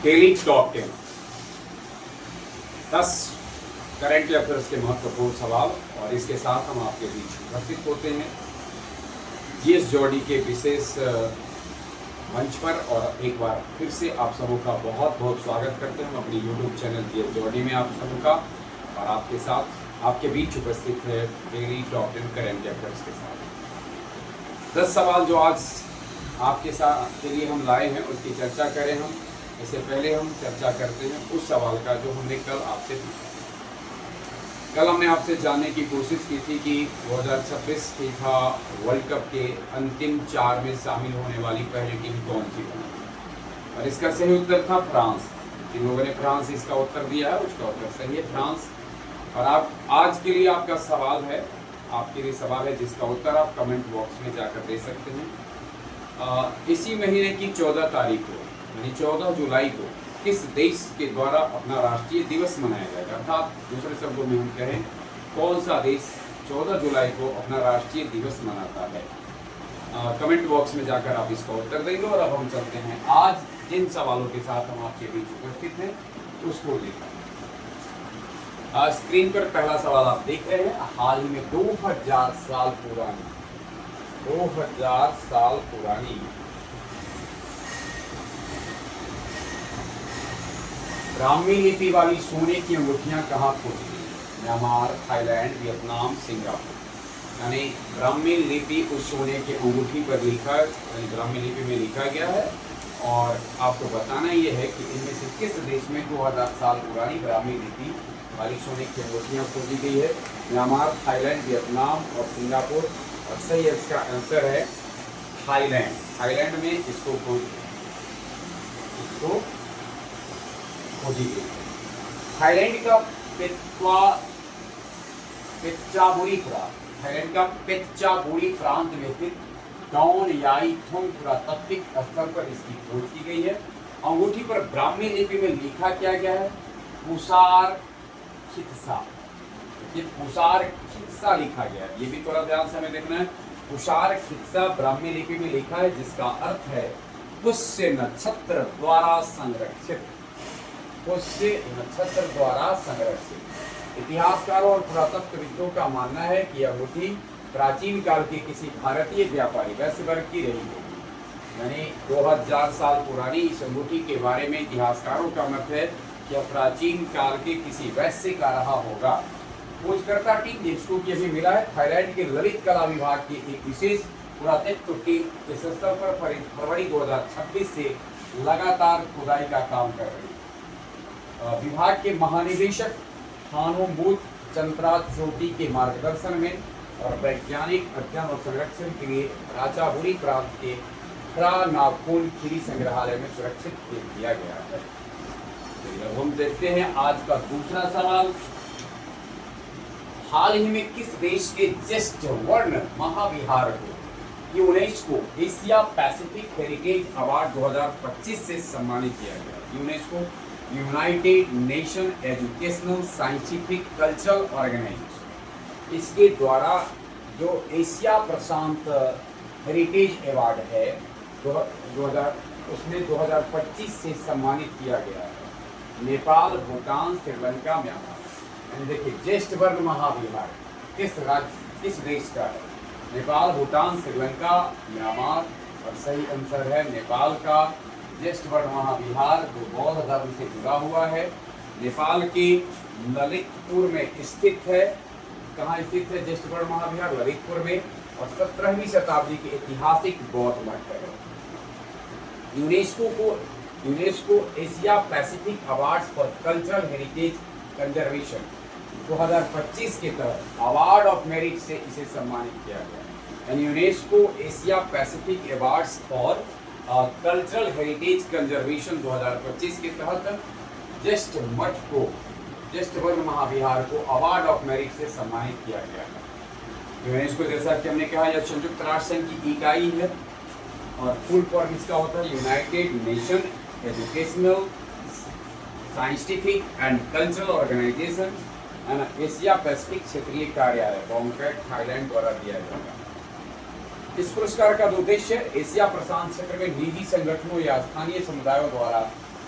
Daily top 10 10 current affairs के महत्वपूर्ण सवाल, और इसके साथ हम आपके बीच उपस्थित होते हैं जीएस जॉडी के विशेष मंच पर। और एक बार फिर से आप सबों का बहुत बहुत स्वागत करते हैं हम अपनी यूट्यूब चैनल जीएस जॉडी में आप सबों का, और आपके साथ आपके बीच उपस्थित है डेली टॉप 10 करंट अफेयर्स के साथ 10 सवाल जो आज आपके साथ के लिए हम लाए हैं उसकी चर्चा करें हम। इससे पहले हम चर्चा करते हैं उस सवाल का जो हमने कल आपसे पूछा। कल हमने आपसे जानने की कोशिश की थी कि 2026 फीफा वर्ल्ड कप के अंतिम 4 में शामिल होने वाली पहली टीम कौन सी बनी, और इसका सही उत्तर था फ्रांस। जिन लोगों ने फ्रांस इसका उत्तर दिया है उसका उत्तर सही है, फ्रांस। और आप आज के लिए आपका सवाल है, आपके लिए सवाल है जिसका उत्तर आप कमेंट बॉक्स में जाकर दे सकते हैं। इसी महीने की 14 तारीख को यानी 14 जुलाई को किस देश के द्वारा अपना राष्ट्रीय दिवस मनाया जाएगा, अर्थात दूसरे शब्दों में हम कहें कौन सा देश 14 जुलाई को अपना राष्ट्रीय दिवस मनाता है। कमेंट बॉक्स में जाकर आप इसका उत्तर देंगे। और अब हम चलते हैं आज जिन सवालों के साथ हम आपके बीच उपस्थित हैं उसको लेकर। स्क्रीन पर पहला सवाल आप देख रहे हैं, हाल ही में 2000 साल पुरानी ब्राह्मी लिपि वाली सोने की अंगूठियां कहाँ खोजी गई? Myanmar, Thailand, Vietnam, Singapore. यानी ब्राह्मी लिपि उस सोने की अंगूठी पर लिखा, यानी ब्राह्मी लिपि में लिखा गया है। और आपको बताना ये है कि इनमें से किस देश में 2000 साल पुरानी ब्राह्मी लिपि वाली सोने की अंगूठियां खोजी गई है? म्यांमार, थाईलैंड, वियतनाम और सिंगापुर। और सही इसका आंसर है थाईलैंड। थाईलैंड में इसको खोजी गई। थाईलैंड का पेत्चाबुरी प्रांत में स्थित डॉन याई थोंग पुरातात्विक स्थल पर इसकी खोज की गई है। अंगूठी पर ब्राह्मी लिपि में लिखा क्या गया है? पुसार खित्सा। ये पुसार खित्सा लिखा गया है, ये भी थोड़ा ध्यान से हमें देखना है। पुसार खित्सा ब्राह्मी लिपि में लिखा है जिसका अर्थ है पुष्य नक्षत्र द्वारा संरक्षित। पुष्य नक्षत्र द्वारा संरक्षित। इतिहासकारों और पुरातत्वविदों का मानना है कि यह अंगूठी प्राचीन काल के किसी भारतीय व्यापारी वैश्य वर्ग की रही होगी। यानी 2000 साल पुरानी इस अंगूठी के बारे में इतिहासकारों का मत है कि यह प्राचीन काल के किसी वैश्य का रहा होगा। खोजकर्ता टीम जिसको कि अभी मिला है थाईलैंड के ललित कला विभाग की एक विशेष पुरातत्व टीम इस स्थल पर फरवरी 2026 से लगातार खुदाई का काम कर रही है। विभाग के महानिदेशक थानोबूत चंद्रा चोटी के मार्गदर्शन में और वैज्ञानिक अध्ययन और संरक्षण के लिए राचाबुरी प्रांत के नागपुर खीरी संग्रहालय में सुरक्षित किया गया है। अब हम देखते हैं आज का दूसरा सवाल। हाल ही में किस देश के ज्येष्ठ वर्ण महाविहार को UNESCO Asia Pacific heritage award 2025 से सम्मानित किया गया? UNESCO United Nation educational scientific cultural organisation, इसके द्वारा जो एशिया प्रशांत हेरिटेज अवार्ड है 2025 से सम्मानित किया गया है। नेपाल, भूटान, श्रीलंका, म्यांमार। देखिए ज्येष्ठ वर्ण महाविहार किस देश का है? नेपाल, भूटान, श्रीलंका, म्यांमार। और सही आंसर है नेपाल का ज्येष्ठ वर्ण महाविहार जो बौद्ध धर्म से जुड़ा हुआ है। नेपाल के ललितपुर में स्थित है। कहाँ स्थित है ज्येष्ठ वर्ण महाविहार? ललितपुर में। और 17वीं शताब्दी के ऐतिहासिक बौद्ध मठ है। UNESCO Asia Pacific awards for cultural heritage conservation 2025 के तहत अवार्ड ऑफ मेरिट से इसे सम्मानित किया गया। UNESCO Asia Pacific awards for cultural heritage conservation 2025 के तहत ज्येष्ठ मठ को, ज्येष्ठ वर्ण महाविहार को अवार्ड ऑफ मेरिट से सम्मानित किया गया है। यूनेस्को जैसा कि हमने कहा यह संयुक्त राष्ट्र संघ की इकाई है और फुल फॉर्म इसका होता है United Nation educational scientific and cultural organisation Asia Pacific क्षेत्रीय कार्यालय बॉम्बे थाईलैंड द्वारा दिया जाएगा। इस पुरस्कार का उद्देश्य एशिया प्रशांत क्षेत्र में निजी संगठनों या स्थानीय समुदायों द्वारा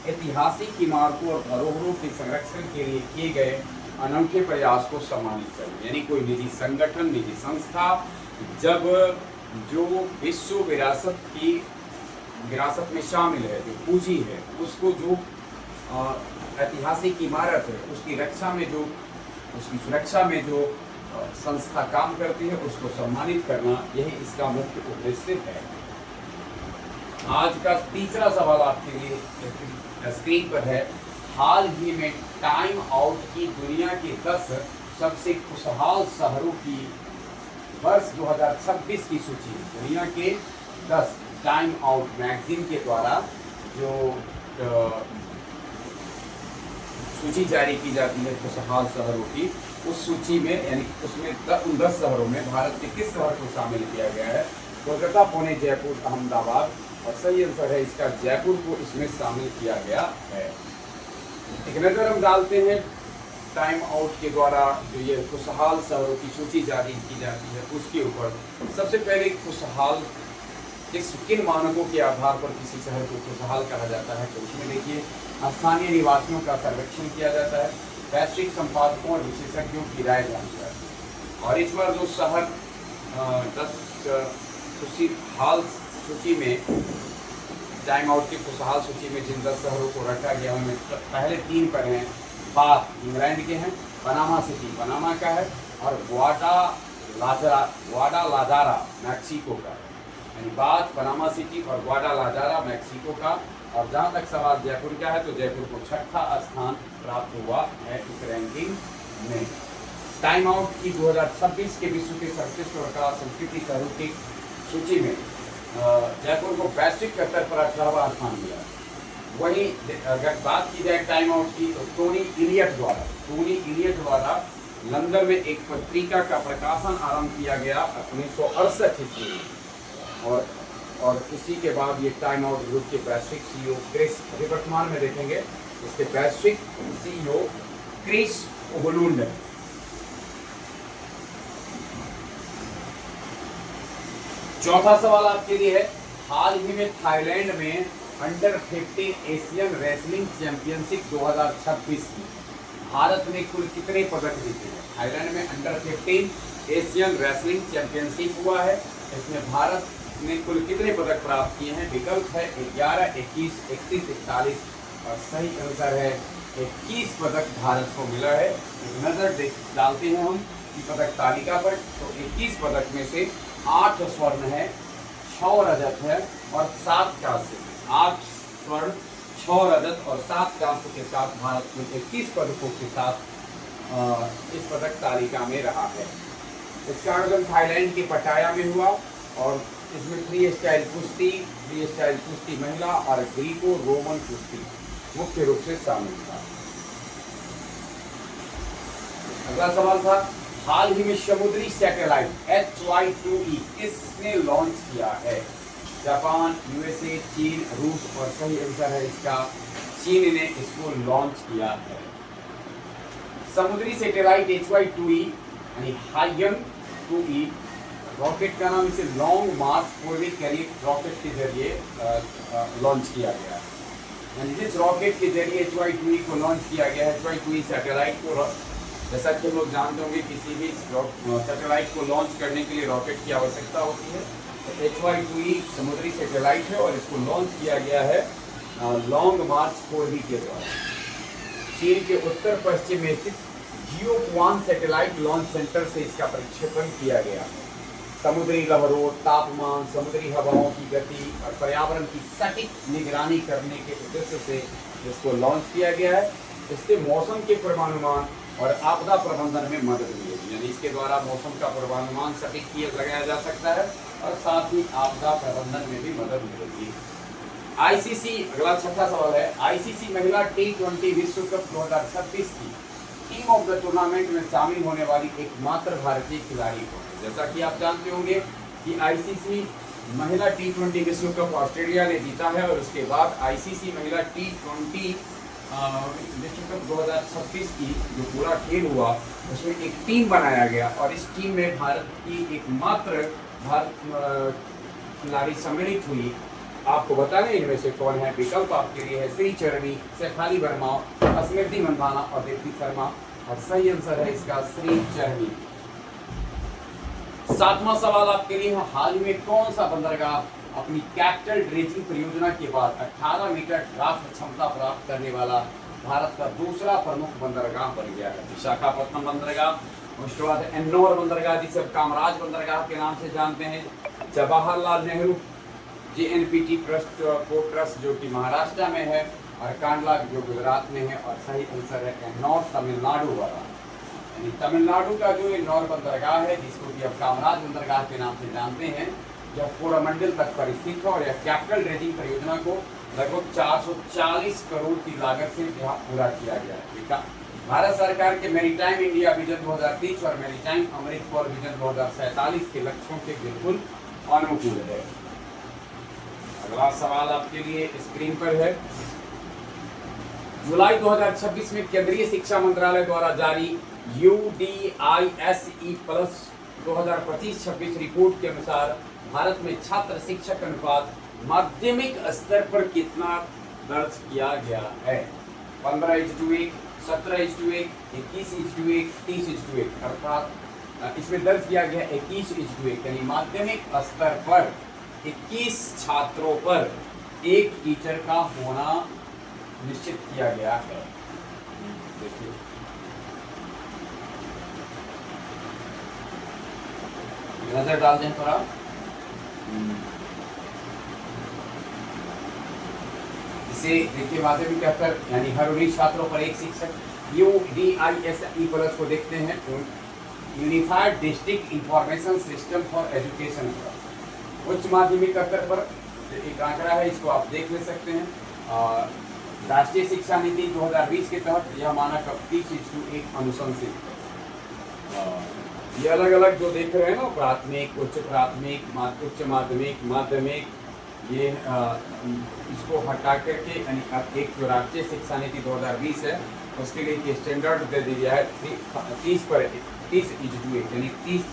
ऐतिहासिक इमारतों और धरोहरों के संरक्षण के लिए किए गए अनूठे प्रयास को सम्मानित करें। यानी कोई निजी संगठन, निजी संस्था जब जो विश्व विरासत में शामिल है, जो पूंजी है, उसको जो ऐतिहासिक इमारत है उसकी रक्षा में जो उसकी सुरक्षा में जो संस्था काम करती है उसको सम्मानित करना, यही इसका मुख्य उद्देश्य है। आज का तीसरा सवाल आपके लिए स्क्रीन पर है। हाल ही में टाइम आउट की दुनिया के 10 सबसे खुशहाल शहरों की वर्ष 2026 की सूची, दुनिया के 10 टाइम आउट मैगजीन के द्वारा जो सूची जारी की जाती है खुशहाल शहरों की, उस सूची में यानी उसमें उन 10 शहरों में भारत के किस शहर को शामिल किया गया है? कोलकाता, पुणे, जयपुर, अहमदाबाद, और सही आंसर है इसका जयपुर को इसमें शामिल किया गया है। एक नजर हम डालते हैं टाइम आउट के द्वारा जो ये खुशहाल शहरों की सूची जारी की जाती है उसके ऊपर। सबसे पहले खुशहाल किन मानकों के आधार पर किसी शहर को खुशहाल कहा जाता है? तो उसमें देखिए, स्थानीय निवासियों का सर्वेक्षण किया जाता है, वैश्विक संपादकों और विशेषज्ञों की राय जानकर, और इस बार जो शहर 10 खुशहाल सूची में, टाइम आउट की खुशहाल सूची में जिन 10 शहरों को रखा गया उनमें पहले 3 पर हैं। बाथ इंग्लैंड के हैं, पनामा सिटी पनामा का है, और ग्वाडालाजारा मैक्सिको का है। यानी बाथ, पनामा सिटी और ग्वाडालाजारा मैक्सिको का। और जहाँ तक सवाल जयपुर का है तो जयपुर को 6ठा स्थान प्राप्त हुआ है इस रैंकिंग में। टाइम आउट की 2026 के विश्व के सर्वश्रेष्ठ और कला संस्कृति शहरों की सूची में जयपुर को वैश्विक स्तर पर 18वां स्थान मिला। वहीं अगर बात की जाए टाइम आउट की तो टोनी इलियट द्वारा लंदन में एक पत्रिका का प्रकाशन आरंभ किया गया 1968 ईस्वी में, और इसी के बाद ये टाइम आउट ग्रुप के वैश्विक सीईओ क्रिस, अभी वर्तमान में देखेंगे इसके वैश्विक सीईओ क्रिस ओगलुंड। चौथा सवाल आपके लिए है। हाल ही में थाईलैंड में अंडर 15 एशियन रेसलिंग चैंपियनशिप 2026 की भारत ने कुल कितने पदक जीते हैं? थाईलैंड में अंडर 15 एशियन रेसलिंग चैंपियनशिप हुआ है, इसमें भारत ने कुल कितने पदक प्राप्त किए हैं? विकल्प है 11, 21, 31, 41, और सही आंसर है 21 पदक भारत को मिला है। नजर डालते हैं हम कि पदक तालिका पर, तो 21 पदक में से 8 स्वर्ण है, 6 रजत है और 7 कांस्य। 8 स्वर्ण, 6 रजत और 7 कांस्य के साथ भारत में 21 पदकों के साथ इस पदक तालिका में रहा है। इसका आयोजन थाईलैंड के पटाया में हुआ, और इसमें फ्री स्टाइल कुश्ती महिला और ग्रीको रोमन कुश्ती मुख्य रूप से शामिल था। अगला सवाल था, हाल ही में समुद्री सैटेलाइट HY-2E किसने लॉन्च किया है? जापान, USA, चीन, रूस, और सही आंसर है इसका चीन ने इसको लॉन्च किया है। समुद्री सैटेलाइट HY-2E यानी हाइयन 2E रॉकेट का नाम, इसे लॉन्ग मार्च फॉरवर्ड कैरियर रॉकेट के जरिए लॉन्च किया गया है। यानी जिस रॉकेट के जरिए HY-2E को लॉन्च किया गया है, HY-2E सैटेलाइट को, जैसा कि हम लोग जानते होंगे किसी भी सैटेलाइट को लॉन्च करने के लिए रॉकेट की आवश्यकता होती है, तो HY-2E समुद्री सैटेलाइट है और इसको लॉन्च किया गया है लॉन्ग मार्च 4B के द्वारा। चीन के उत्तर पश्चिम में स्थित जियोक्वान सैटेलाइट लॉन्च सेंटर से इसका प्रक्षेपण किया गया। समुद्री लहरों, तापमान, समुद्री हवाओं की गति और पर्यावरण की सटीक निगरानी करने के उद्देश्य से इसको लॉन्च किया गया है। इससे मौसम के पूर्वानुमान और आपदा प्रबंधन में मदद मिलेगी, यानी इसके द्वारा मौसम का पूर्वानुमान सटीक लगाया जा सकता है और साथ ही आपदा प्रबंधन में भी मदद मिलेगी। ICC, अगला 6ठा सवाल है, ICC महिला T20 विश्व कप 2026 की टीम ऑफ द टूर्नामेंट में शामिल होने वाली एकमात्र भारतीय खिलाड़ी को। जैसा कि आप जानते होंगे कि ICC महिला T20 विश्व कप ऑस्ट्रेलिया ने जीता है, और उसके बाद ICC महिला T20 विश्व कप 2026 की जो पूरा खेल हुआ उसमें एक टीम बनाया गया, और इस टीम में भारत की एकमात्र खिलाड़ी सम्मिलित हुई आपको बताने इनमें से कौन है। विकल्प आपके लिए है श्री चरणी, शेफाली वर्मा, स्मृति मंदाना और दीप्ति शर्मा, और सही आंसर है इसका श्री चरणी। सातवां सवाल आपके लिए है, हाल ही में कौन सा बंदरगाह अपनी कैपिटल ड्रेजिंग परियोजना के बाद 18 मीटर ड्राफ्ट क्षमता प्राप्त करने वाला भारत का दूसरा प्रमुख बंदरगाह बन गया है। विशाखापट्टनम बंदरगाह, उसके बाद एन्नोर बंदरगाह जिसे कामराज बंदरगाह के नाम से जानते हैं, Jawaharlal Nehru JNPT port trust जो कि महाराष्ट्र में है, और कांडला जो गुजरात में है, और सही आंसर है एन्नोर तमिलनाडु वाला। यानी तमिलनाडु का जो एन्नोर बंदरगाह है, जिसको कि अब कामराज बंदरगाह के नाम से जानते हैं, यह कोरोमंडल तट पर स्थित है और यह कैपिटल ड्रेजिंग परियोजना को लगभग 440 करोड़ की लागत से यहाँ पूरा किया गया है। भारत सरकार के मैरीटाइम इंडिया विजन 2030 और मैरीटाइम अमृत फॉर विजन 2047 के लक्ष्यों के बिल्कुल अनुकूल है। अगला सवाल आपके लिए स्क्रीन पर है। जुलाई 2026 में केंद्रीय शिक्षा मंत्रालय द्वारा जारी UDISE प्लस 2025-26 रिपोर्ट के अनुसार भारत में छात्र शिक्षक अनुपात माध्यमिक स्तर पर कितना दर्ज किया गया है? 15:1, 17:1, 21:1, 30:1, अर्थात इसमें दर्ज किया गया 21:1, यानी माध्यमिक स्तर पर 21 छात्रों पर एक टीचर का होना निश्चित किया गया है। देखिए नजर डाल दें थोड़ा। इसे देखिए माध्यमिक स्तर यानी हर 19 छात्रों पर एक शिक्षक। UDISE प्लस को देखते हैं, unified district information system for education. उच्च माध्यमिक स्तर पर एक आंकड़ा है, इसको आप देख ले सकते हैं। राष्ट्रीय शिक्षा नीति 2020 के तहत यह मानक अब 30:1 अनुशंसित है। ये अलग अलग जो देख रहे हैं ना, प्राथमिक, उच्च प्राथमिक, उच्च माध्यमिक, माध्यमिक, ये इसको हटा करके यानी एक जो राष्ट्रीय शिक्षा नीति 2020 है उसके लिए स्टैंडर्ड दे दिया है 30:1, यानी 30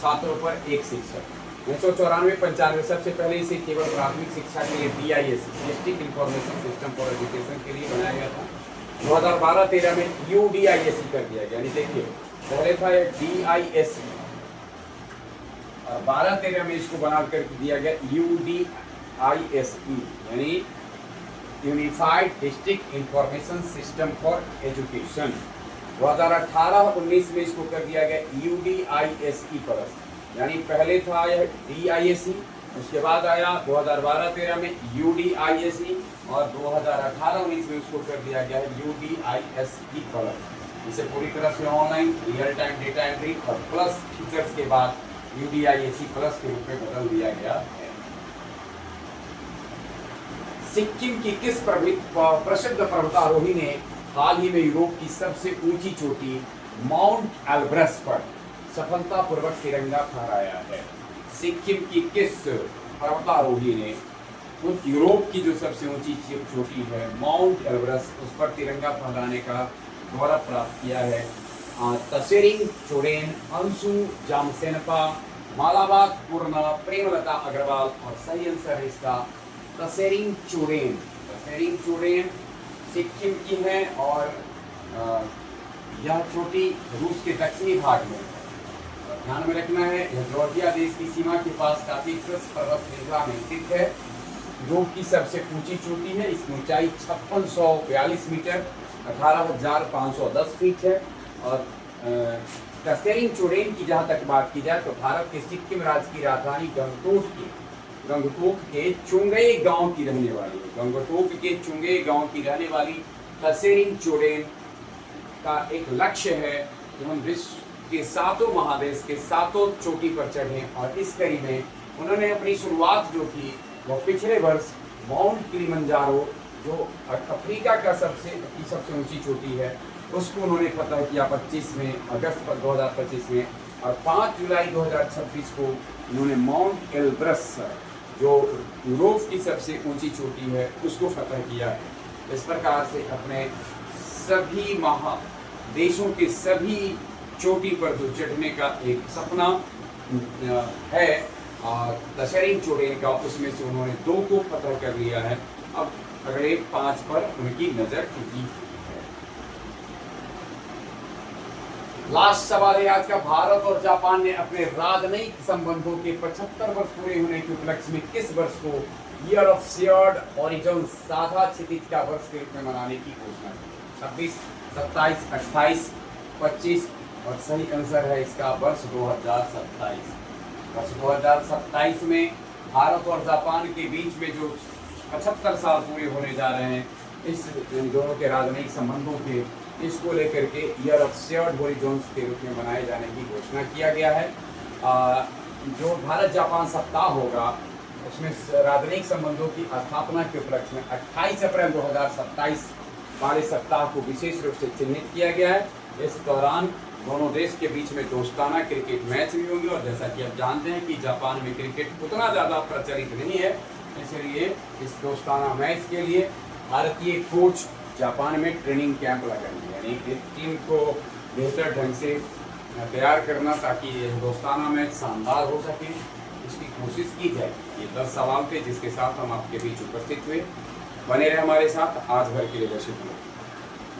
छात्रों पर एक शिक्षक। 1994-95 सबसे पहले इसे केवल प्राथमिक शिक्षा के लिए DIS district information system for education के लिए बनाया गया था। 2012-13 में UDISE कर दिया गया, यानी देखिए पहले था DISE और 12-13 में इसको बना कर दिया गया UDISE, यानी unified district information system for education. 2018-19 में इसको कर दिया गया UDISE प्लस, यानी पहले था यह DISE, उसके बाद आया 2012-13 में UDISE और 2018-19 में उसको कर दिया गया है UDISE प्लस। इसे पूरी तरह से online real time data entry और प्लस फीचर्स के बाद UDISE प्लस के रूप में बदल दिया गया है। सिक्किम की किस प्रसिद्ध पर्वतारोही ने हाल ही में यूरोप की सबसे ऊंची चोटी माउंट एल्ब्रस पर सफलतापूर्वक तिरंगा फहराया है? सिक्किम की किस पर्वतारोही ने उस यूरोप की जो सबसे ऊंची चोटी है माउंट एल्ब्रस, उस पर तिरंगा फहराने का गौरव प्राप्त किया है? तसेरिंग चोडेन, अंशु जामसेनपा, मालाबाग पूर्णा, प्रेमलता अग्रवाल, और सही आंसर है इसका तसेरिंग चोडेन। तसेरिंग चोडेन सिक्किम की है और यह चोटी रूस के दक्षिणी भाग में, ध्यान में रखना है, यह जॉर्जिया देश की सीमा के पास काफीक्सस पर्वत श्रृंखला में स्थित है, जो की सबसे ऊंची चोटी है। इसकी ऊंचाई 5642 मीटर 18,510 फीट है। और तसेरिंग चोडेन की जहाँ तक बात की जाए तो भारत के सिक्किम राज्य की राजधानी गंगटोक के चुंगई गांव की रहने वाली है। गंगटोक के चुंगई गांव की रहने वाली तसेरिंग चोडेन का एक लक्ष्य है कि हम विश्व के 7 महादेश के 7 चोटी पर चढ़े, और इस कड़ी में उन्होंने अपनी शुरुआत जो की वो पिछले वर्ष माउंट किलिमंजारो जो अफ्रीका का सबसे ऊंची चोटी है उसको उन्होंने फतह किया अगस्त 2025 में, और 5 जुलाई 2026 को उन्होंने माउंट एल्ब्रस जो यूरोप की सबसे ऊंची चोटी है उसको फतह किया है। इस प्रकार से अपने सभी महादेशों के सभी चोटी पर जो चढ़ने का एक सपना है, दशहरी चोड़े का, उसमें से उन्होंने 2 को फतह कर लिया है। अब अगले 5 पर उनकी नजर टिकी है। लास्ट सवाल है आज का, भारत और जापान ने अपने राजनयिक संबंधों के 75 वर्ष पूरे होने के उपलक्ष्य में किस वर्ष को ईयर ऑफ शेयर्ड हॉरिजॉन, साझा क्षितिज का वर्ष के रूप में मनाने की घोषणा की? 26, 27, 28, 25 और सही आंसर है इसका वर्ष 2027। वर्ष 2027 में भारत और जापान के बीच में जो 75 साल पूरे होने जा रहे हैं, इस इन दोनों के राजनयिक संबंधों के, इसको लेकर के ईयर ऑफ शेयर्ड हॉरिजॉन्स के रूप में मनाए जाने की घोषणा किया गया है। जो भारत जापान सप्ताह होगा उसमें राजनयिक संबंधों की स्थापना के उपलक्ष्य में 28 अप्रैल 2027 वाले सप्ताह को विशेष रूप से चिन्हित किया गया है। इस दौरान दोनों देश के बीच में दोस्ताना क्रिकेट मैच भी होंगे, और जैसा कि आप जानते हैं कि जापान में क्रिकेट उतना ज़्यादा प्रचलित नहीं है, इसलिए इस दोस्ताना मैच के लिए भारतीय कोच जापान में ट्रेनिंग कैंप लगाएंगे, यानी इस टीम को बेहतर ढंग से तैयार करना ताकि ये दोस्ताना मैच शानदार हो सके, इसकी कोशिश की जाए। ये 10 सवाल थे जिसके साथ हम आपके बीच उपस्थित हुए। बने रहे हमारे साथ, आज भर के लिए बस इतना।